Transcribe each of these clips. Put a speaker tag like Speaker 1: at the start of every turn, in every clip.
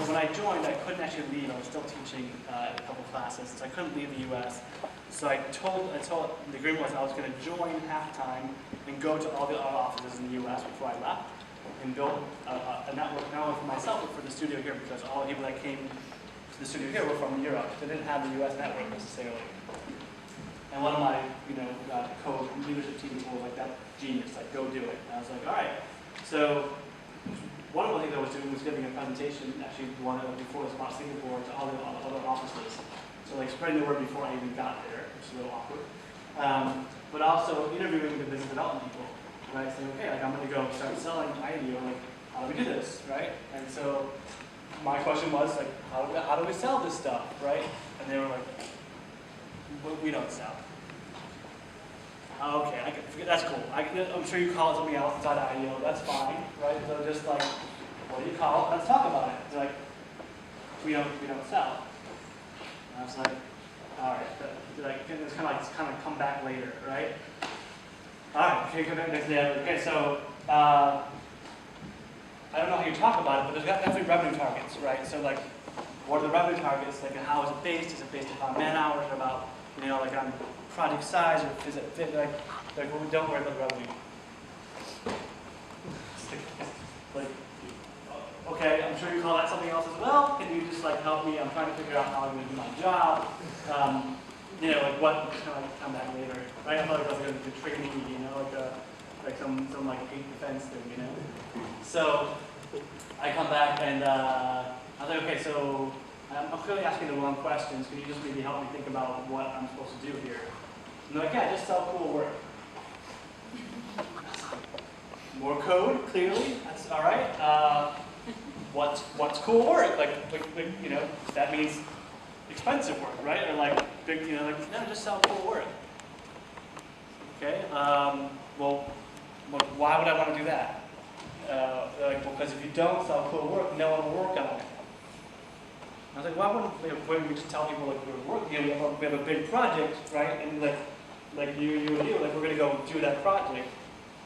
Speaker 1: when I joined, I couldn't actually leave. I was still teaching a couple classes, so I couldn't leave the U.S. So I told the agreement was I was going to join half-time and go to all the other offices in the U.S. before I left and build a network not only for myself but for the studio here, because all the people that came to the studio here were from Europe. They didn't have the U.S. network necessarily. And one of my, co-leadership team people was like, "That's genius, like go do it." And I was like, all right. So one of the things I was doing was giving a presentation, actually one before the Smart Singapore, to all the other offices. So like spreading the word before I even got there, which is a little awkward. But also interviewing the business development people, right? Saying, okay, like I'm going to go start selling IDEO, like how do we do this, right? And so my question was like, how do we sell this stuff, right? And they were like, we don't sell. Okay, that's cool. I'm sure you call it something else inside of IDEO. That's fine, right? So just like, what do you call it? Let's talk about it. It's like, we don't sell. And I was like, all right. It's kind of come back later, right? All right. Okay, come back next day. Okay, so I don't know how you talk about it, but there's definitely revenue targets, right? So like, what are the revenue targets? Like, how is it based? Is it based upon man hours or about, like on project size, or is it fit? Like well, don't worry about the revenue. Like, okay, I'm sure you call that something else as well. Can you just like help me? I'm trying to figure out how I'm going to do my job. Like what? Just kind of like come back later, right? I thought it was going to trick me, like some like hate defense thing, So I come back and I was like, okay, so I'm clearly asking the wrong questions. Can you just maybe help me think about what I'm supposed to do here? And they're like, yeah, just sell cool work. More code, clearly. That's all right. What's cool work? Like that means expensive work, right? Or like big, no, just sell cool work. Okay. Well, why would I want to do that? Because if you don't sell cool work, no one will work on it. I was like, why wouldn't we just tell people like we're working? We have a big project, right? And like you and you, like we're going to go do that project.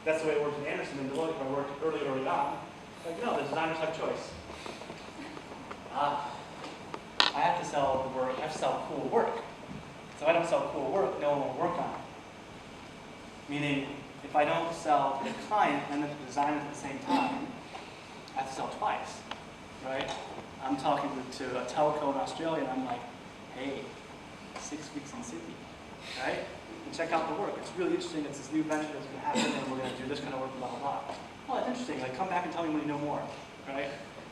Speaker 1: That's the way it worked in Anderson and Deloitte. I worked early on. Like no, the designers have choice. I have to sell the work. I have to sell cool work. So if I don't sell cool work, no one will work on it. Meaning, if I don't sell to the client and the designer at the same time, I have to sell twice, right? I'm talking to a telco in Australia, and I'm like, hey, 6 weeks in Sydney, right? And check out the work. It's really interesting. It's this new venture that's going to happen, and we're going to do this kind of work, blah, blah, blah. Oh, that's interesting. Like, come back and tell me when you know more, right?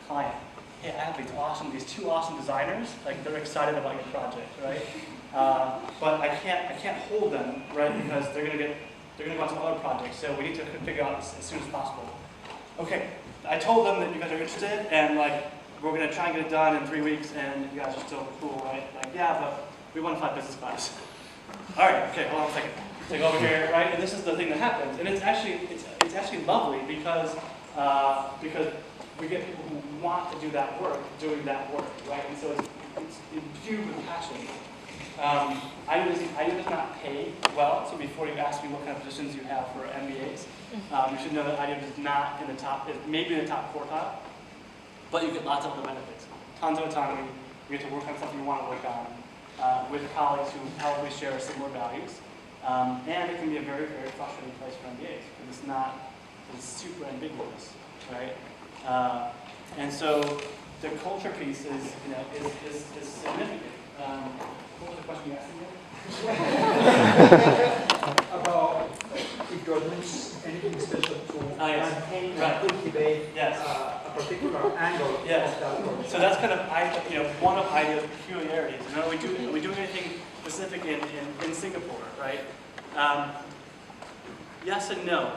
Speaker 1: Client, hey, I have these two awesome designers. Like, they're excited about your project, right? But I can't hold them, right? Because they're going to go on to other projects. So we need to figure out as soon as possible. Okay, I told them that you guys are interested, and like, we're going to try and get it done in 3 weeks, and you guys are still cool, right? Like, yeah, but we want to fly business class. All right, okay, hold on a second. Take over here, right? And this is the thing that happens, and it's actually lovely because we get people who want to do that work, doing that work, right? And so it's imbued with passion. IDEO does not pay well, so before you ask me what kind of positions you have for MBAs, you should know that IDEO is not in the top, maybe in the top quartile. But you get lots of other benefits. Tons of autonomy. You get to work on something you want to work on with colleagues who probably share similar values. And it can be a very, very frustrating place for MBAs because it's super ambiguous, right? And so the culture piece is significant. What was the question you asked again?
Speaker 2: About if you're doing anything special to campaign and cultivate a particular angle of that work.
Speaker 1: So that's kind of one of IDEO's peculiarities. Are we doing anything specific in Singapore, right? Yes and no.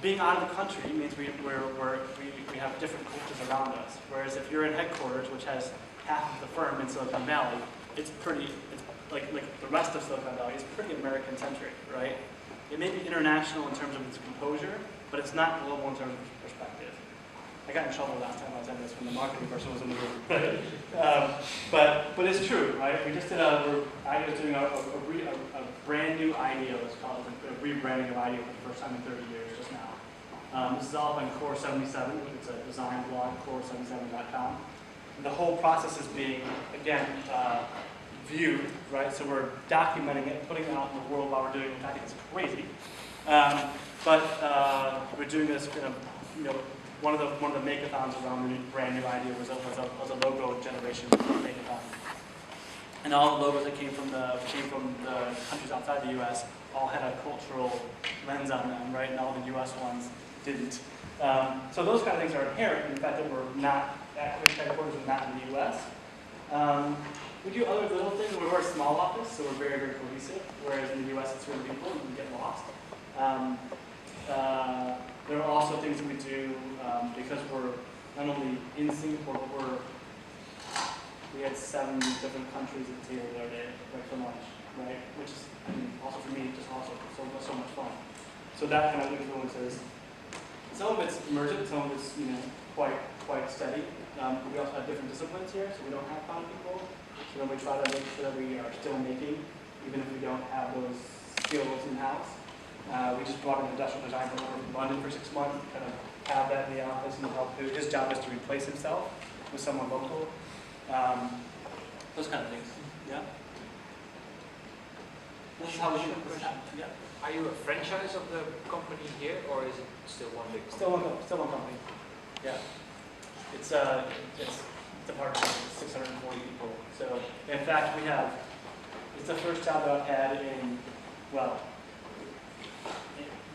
Speaker 1: Being out of the country means we have different cultures around us. Whereas if you're in headquarters, which has half of the firm in Silicon Valley, it's like the rest of Silicon Valley is pretty American-centric, right? It may be international in terms of its composure, but it's not global in terms of its perspective. I got in trouble last time I was at this when the marketing person was in the room. But it's true, right? We just did IDEO is doing a brand new IDEO. It's called a rebranding of IDEO for the first time in 30 years just now. This is all up on Core 77. It's a design blog, core77.com. The whole process is being, again, viewed, right? So we're documenting it, putting it out in the world while we're doing it. I think it's crazy. But we're doing this in a, you know, one of the makeathons around the brand new IDEO was a logo generation makeathon. And all the logos that came from the countries outside the U.S. all had a cultural lens on them, right? And all the U.S. ones didn't. So those kind of things are inherent in the fact that we're not at headquarters, we're not in the U.S. We do other little things. We're a small office, so we're very, very cohesive. Whereas in the U.S. it's really people, and you can get lost. There are also things that we do because we're not only in Singapore, but we had 7 different countries at the table the other day, like for lunch, right? Which is, I mean, also for me, just also so much fun. So that kind of influences. Some of it's emergent, some of it's, you know, quite steady. We also have different disciplines here, so we don't have common people. So then we try to make sure that we are still making, even if we don't have those skills in-house. We just brought an industrial design from London for 6 months, kind of have that in the office and help. His job is to replace himself with someone local. Those kind of things. Yeah. This is how we do it. Yeah.
Speaker 3: Are you a franchise of the company here, or is it still one big company?
Speaker 1: Still one company. Yeah. It's a partnership with 640 people. So in fact, it's the first job that I've had in, well,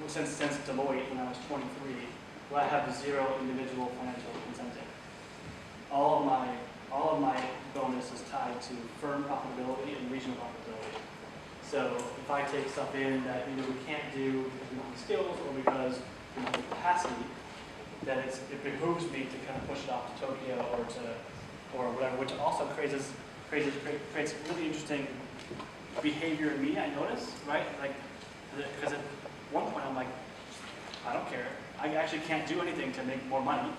Speaker 1: since Deloitte when I was 23, where I have 0 individual financial incentive. All of my bonus is tied to firm profitability and regional profitability. So if I take stuff in that either we can't do because we don't have skills or because we don't have capacity, then it behooves me to kind of push it off to Tokyo or whatever, which also creates really interesting behavior in me, I notice, right? Like, because at one point I'm like, I don't care. I actually can't do anything to make more money,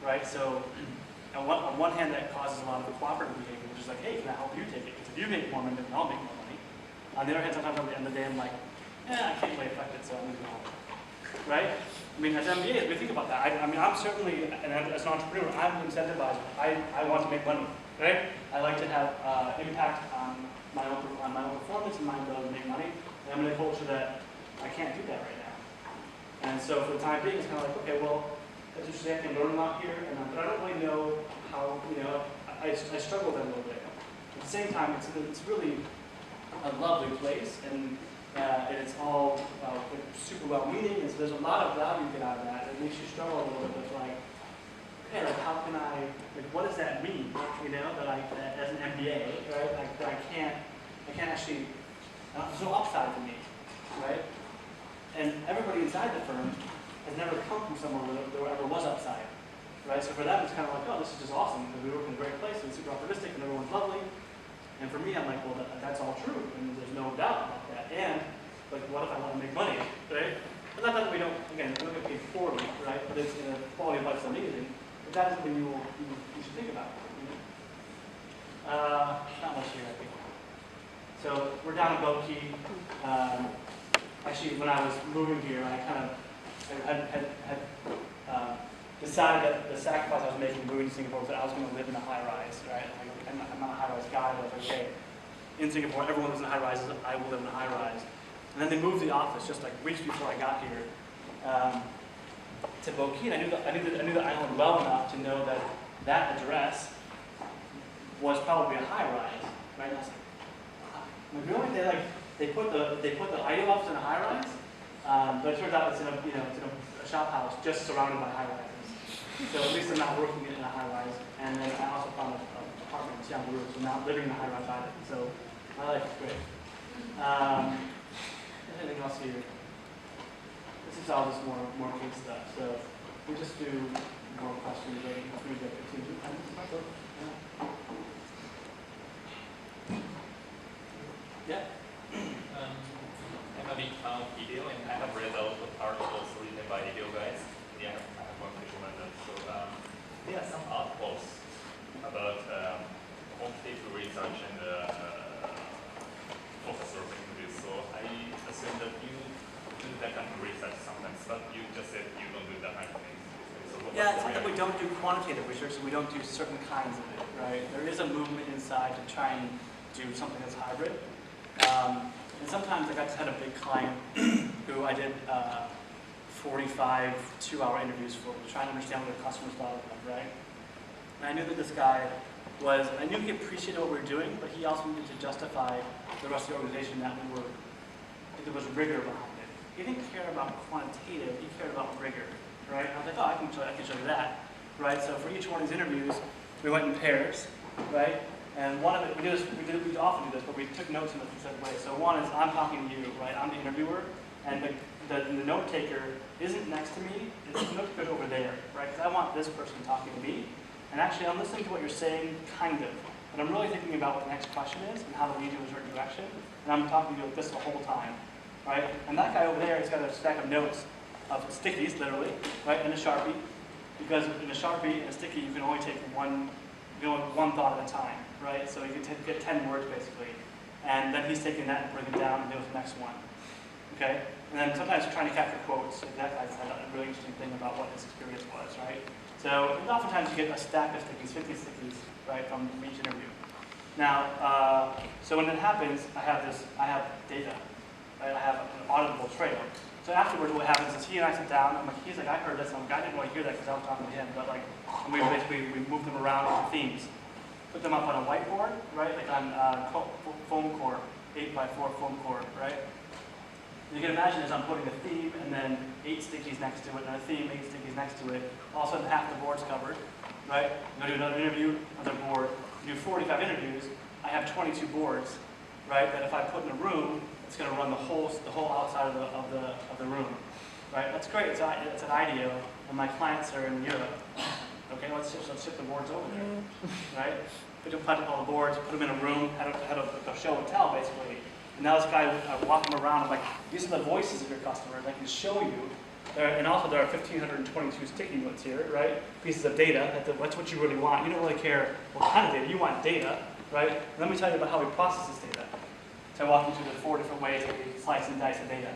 Speaker 1: right? So on one hand, that causes a lot of cooperative behavior, which is like, hey, can I help you take it? Because if you make more money, then I'll make more money. On the other hand, sometimes at the end of the day, I'm like, I can't really affect it, so I'm going to go home, right? I mean, as MBAs, we think about that. I mean, I'm certainly, and as an entrepreneur, I'm incentivized. I want to make money, right? I like to have impact on my own performance and my ability to make money. And I'm in a culture that I can't do that right now. And so for the time being, it's kind of like, okay, well, that's interesting. I can learn a lot here, but I don't really know how. You know, I struggle with that a little bit. At the same time, it's really a lovely place, and it's all super well-meaning, and so there's a lot of value you get out of that. It makes you struggle a little bit with like, okay, like how can I, like what does that mean? You know, that as an MBA, right? Like that I can't actually, there's no upside to me, right? And everybody inside the firm has never come from somewhere where there ever was upside, right? So for them, it's kind of like, oh, this is just awesome because we work in a great place and it's super optimistic and everyone's lovely. And for me, I'm like, well, that's all true, and there's no doubt about that. And like, what if I want to make money, right? But not that we don't, again, we don't get paid poorly, right? But it's in a quality of life that's amazing. But that is something you should think about. You know? Not much here, I think. So we're down in Boki. Actually, when I was moving here, I kind of had decided that the sacrifice I was making moving to Singapore was that I was going to live in a high-rise, right? Like, I'm not a high-rise guy, but I was like, okay, in Singapore, everyone lives in high-rises, I will live in a high-rise. And then they moved the office just like weeks before I got here to Boki, and I knew the island well enough to know that that address was probably a high-rise, right? And I was like, really? They put the IDEO office in a high-rise, but it turns out it's in a shop house just surrounded by high-rises. So at least I'm not working in a high-rise, and then I also found an apartment in Tiangu, so now I'm living in a high-rise either. So my life is great. Anything else here? This is all just more case stuff. So we just do more questions. Right? We get 15 minutes. Yeah.
Speaker 4: I'm a big fan of IDEO, and I have read a lot of articles written by IDEO guys. Yeah, I have one question on that. So there are some articles about quantitative research and professor interviews. So I assume that you do that kind of research sometimes, but you just said you don't do what's
Speaker 1: Yeah,
Speaker 4: the
Speaker 1: it's not that we
Speaker 4: reality?
Speaker 1: don't do quantitative research, and we don't do certain kinds of it, right? There is a movement inside to try and do something that's hybrid. And sometimes, like I just had a big client who I did 45 two-hour interviews for, trying to understand what their customers thought of them, right? And I knew that this guy was, I knew he appreciated what we were doing, but he also needed to justify the rest of the organization that there was rigor behind it. He didn't care about quantitative, he cared about rigor, right? And I was like, oh, I can show you that, right? So for each one of these interviews, we went in pairs, right? And one of it, we often do this, but we took notes in a specific way. So one is, I'm talking to you, right? I'm the interviewer, and the note taker isn't next to me, the note taker's over there, right? Because I want this person talking to me. And actually, I'm listening to what you're saying, kind of. But I'm really thinking about what the next question is and how to lead you in a certain direction. And I'm talking to you like this the whole time, right? And that guy over there has got a stack of notes, of stickies, literally, right? And a Sharpie. Because in a Sharpie and a sticky, you can only take one thought at a time, right? So you can get 10 words, basically. And then he's taking that and bringing it down and goes to the next one, okay? And then sometimes you're trying to capture quotes. Like that guy said a really interesting thing about what his experience was, right? So oftentimes you get a stack of stickies, 50 stickies, right, from each interview. Now, so when it happens, I have data, right? I have an auditable trail. So afterwards, what happens is he and I sit down. I'm like, he's like, I heard this. I'm like, I didn't want to hear that because I was talking to him. But like, and we basically move them around into themes, put them up on a whiteboard, right? Like on foam core, 8x4 foam core, right? You can imagine as I'm putting a theme and then 8 stickies next to it, and a theme, 8 stickies next to it. All of a sudden, half the board's covered, right? I'm going to do another interview, another board. Do 45 interviews. I have 22 boards, right? That if I put in a room, it's going to run the whole outside of the room, right? That's great. It's an IDEO, and my clients are in Europe. Okay, let's ship the boards over there, right? We just put all the boards, put them in a room, had a show and tell basically. And now this guy, I walk him around. I'm like, these are the voices of your customers. I can show you. And also there are 1,522 sticky notes here, right? Pieces of data. That's what you really want. You don't really care what kind of data. You want data, right? And let me tell you about how we process this data. So I walk him through the 4 different ways that we slice and dice the data.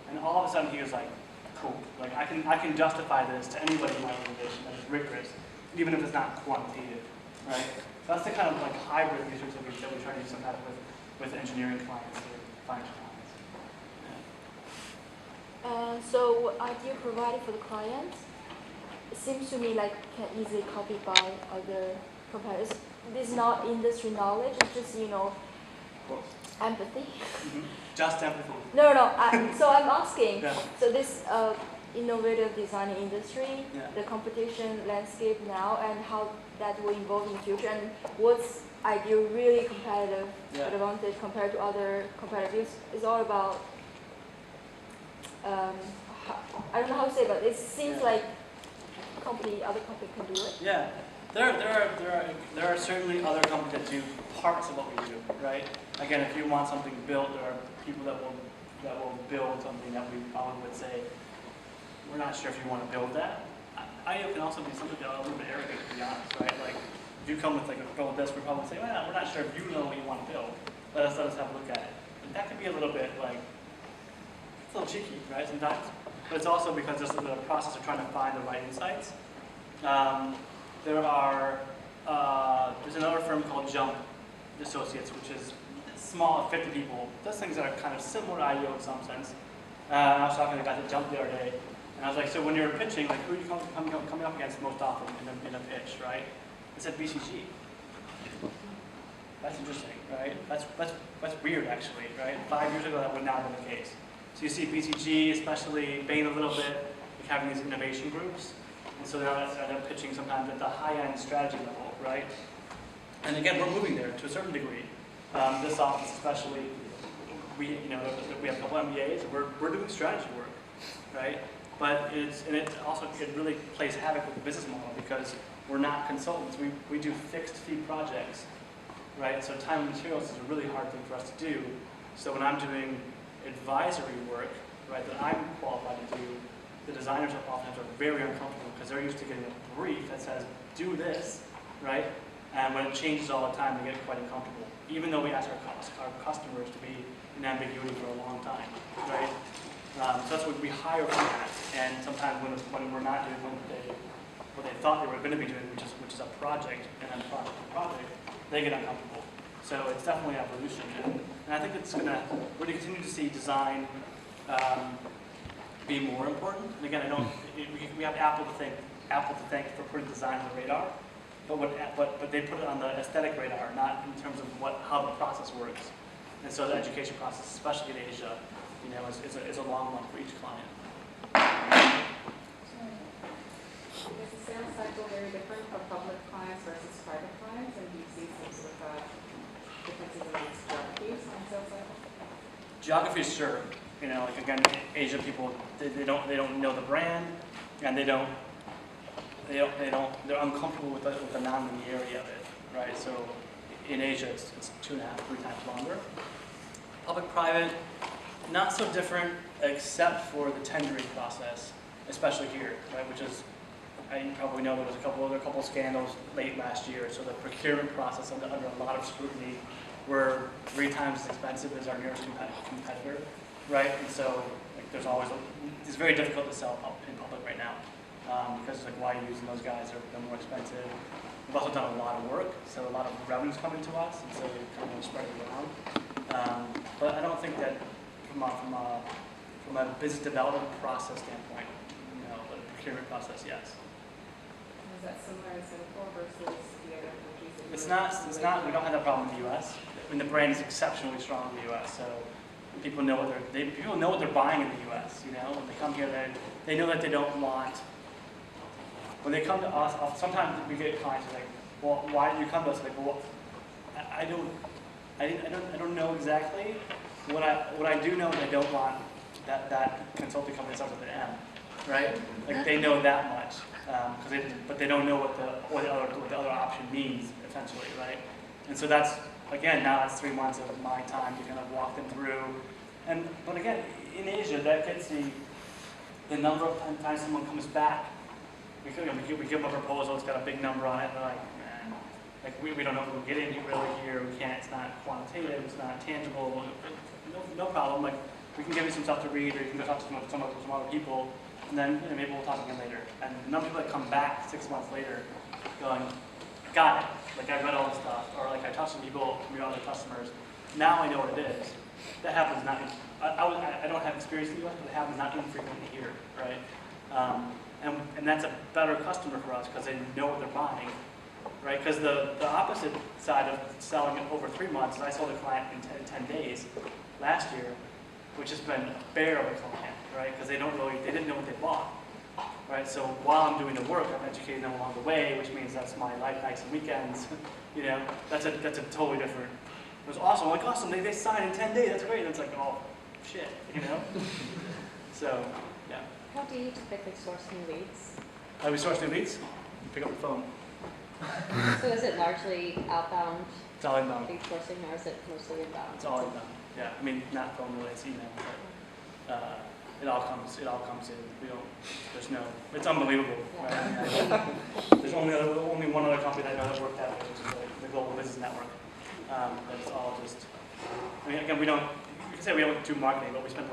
Speaker 1: And all of a sudden he was like, cool. Like I can justify this to anybody in my organization that is rigorous, even if it's not quantitative, right? So that's the kind of like hybrid research that we try to do sometimes with engineering clients or finance clients. Yeah.
Speaker 5: So what IDEO provided for the clients, it seems to me like can easily copied by other competitors. This is not industry knowledge, it's just, empathy.
Speaker 1: Mm-hmm. Just empathy.
Speaker 5: No. So I'm asking,
Speaker 1: Yeah.
Speaker 5: so this innovative design industry,
Speaker 1: Yeah.
Speaker 5: the competition landscape now, and how that will evolve in the future, and what's IDEO really competitive advantage compared to other competitors is all about, I don't know how to say, but it seems like other companies can do it.
Speaker 1: Yeah, there are certainly other companies that do parts of what we do, right? Again, if you want something built, there are people that will build something that we probably would say, we're not sure if you want to build that. IDEO can also be something a little bit arrogant, to be honest, right? Like, if you come with like a build this, we probably say, well, we're not sure if you know what you want to build. Let us have a look at it. And that can be a little bit like, it's a little cheeky, right, sometimes. But it's also because this is the process of trying to find the right insights. There's another firm called Jump Associates, which is small, 50 people. Does things that are kind of similar to IDEO in some sense. I was talking to the guy at Jump the other day, and I was like, so when you're pitching, like, who are you coming up against most often in a pitch, right? I said BCG. That's interesting, right? That's weird, actually, right? 5 years ago, that would not have been the case. So you see BCG, especially Bain a little bit, like having these innovation groups. And so they're pitching sometimes at the high-end strategy level, right? And again, we're moving there to a certain degree. This office especially, we have a couple MBAs, and we're doing strategy work, right? But it really plays havoc with the business model because we're not consultants. We do fixed fee projects, right? So time and materials is a really hard thing for us to do. So when I'm doing advisory work, right, that I'm qualified to do, the designers oftentimes are very uncomfortable because they're used to getting a brief that says, do this, right? And when it changes all the time, they get quite uncomfortable, even though we ask our customers to be in ambiguity for a long time, right? So that's what we hire for that. And sometimes when we're not doing, when what they thought they were going to be doing, which is a project, and then project to project, they get uncomfortable. So it's definitely evolution, and I think it's we're going to continue to see design be more important. And again, we have Apple to thank for putting design on the radar, but they put it on the aesthetic radar, not in terms of how the process works. And so the education process, especially in Asia, is a long one for each client.
Speaker 6: Is the sales cycle very different for public clients versus private clients, and do you see some sort of differences in these geographies on sales cycle?
Speaker 1: Geography, sure. Like again, Asia people they don't know the brand, and they're uncomfortable with the non-linearity of it, right? So in Asia, it's 2.5, 3 times longer. Public-private, not so different, except for the tendering process, especially here, right? Which is, you probably know there was a couple scandals late last year. So the procurement process under a lot of scrutiny, we're 3 times as expensive as our nearest competitor, right? And so it's very difficult to sell in public right now because it's like, why are you using those guys? They're more expensive. We've also done a lot of work, so a lot of revenue's coming to us, and so we've kind of spread it around. But I don't think that from a business development process standpoint, but a procurement process, yes.
Speaker 6: Is that similar in Singapore versus the other countries?
Speaker 1: It's not. We don't have that problem in the U.S. I mean, the brand is exceptionally strong in the U.S. So people know what they're buying in the U.S. When they come here, they know that they don't want. When they come to us, sometimes we get clients who are like, well, why did you come to us? Like, well, I don't know exactly. What I do know is I don't want that consulting company starts with an M, right? Like they know that much, but they don't know what the other option means essentially, right? And so that's now that's 3 months of my time to kind of walk them through. But again, in Asia, that gets the number of times someone comes back. We give them a proposal. It's got a big number on it. And they're like, man, we don't know if we'll get in really here. We can't. It's not quantitative. It's not tangible. No problem. Like we can give you some stuff to read, or you can go talk to some other people, and then maybe we'll talk again later. And the number of people that come back 6 months later, going, got it. Like I read all this stuff, or like I talked to some people from your other customers. Now I know what it is. That happens not. I don't have experience in the U.S., but it happens not infrequently here, right? And that's a better customer for us because they know what they're buying, right? Because the opposite side of selling it over 3 months is I sold a client in 10 days last year, which has been a bear of a client, right? Because they didn't know what they bought, right? So while I'm doing the work, I'm educating them along the way, which means that's my nights and weekends. That's a totally different. It was awesome. I'm like, awesome. They signed in 10 days. That's great. And it's like, oh, shit. So. Yeah.
Speaker 6: How do you typically source new leads?
Speaker 1: How do we source new leads? Pick up the phone.
Speaker 6: So is it largely outbound
Speaker 1: It's all inbound.
Speaker 6: lead sourcing, or is it mostly inbound?
Speaker 1: It's all inbound. Yeah. I mean, not phone really, it's email. But, it all comes in. It's unbelievable.
Speaker 6: Yeah.
Speaker 1: Right? There's only one other company that I know that worked that way, which is the Global Business Network. But it's all just. I mean, again, you can say we don't do marketing, but we spend a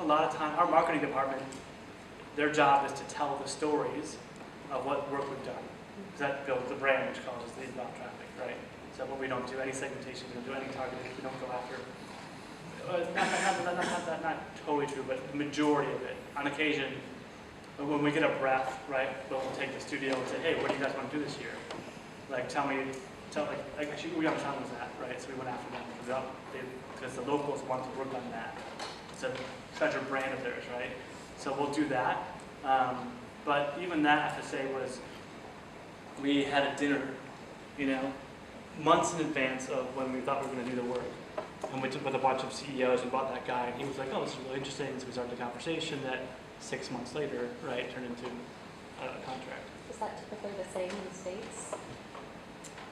Speaker 1: lot of time. Our marketing department, their job is to tell the stories of what work we've done. Because that builds the brand, which causes the inbound traffic, right? So, but we don't do any segmentation, we don't do any targeting, we don't go after. Not totally true, but the majority of it. On occasion, when we get a breath, right, we'll take the studio and say, hey, what do you guys want to do this year? Like, actually, we understand that, right? So we went after them because the locals want to work on that. It's a treasure brand of theirs, right? So we'll do that. But even that, I have to say, we had a dinner, months in advance of when we thought we were going to do the work. And we took with a bunch of CEOs and brought that guy, and he was like, oh, this is really interesting. So we started the conversation that 6 months later, right, turned into a contract.
Speaker 6: Is that typically the same in the States?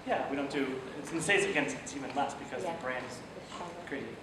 Speaker 1: Yeah, we don't do, it's in the States, again, it's even less because
Speaker 6: Yeah.
Speaker 1: the brand is
Speaker 6: It's stronger.
Speaker 1: crazy.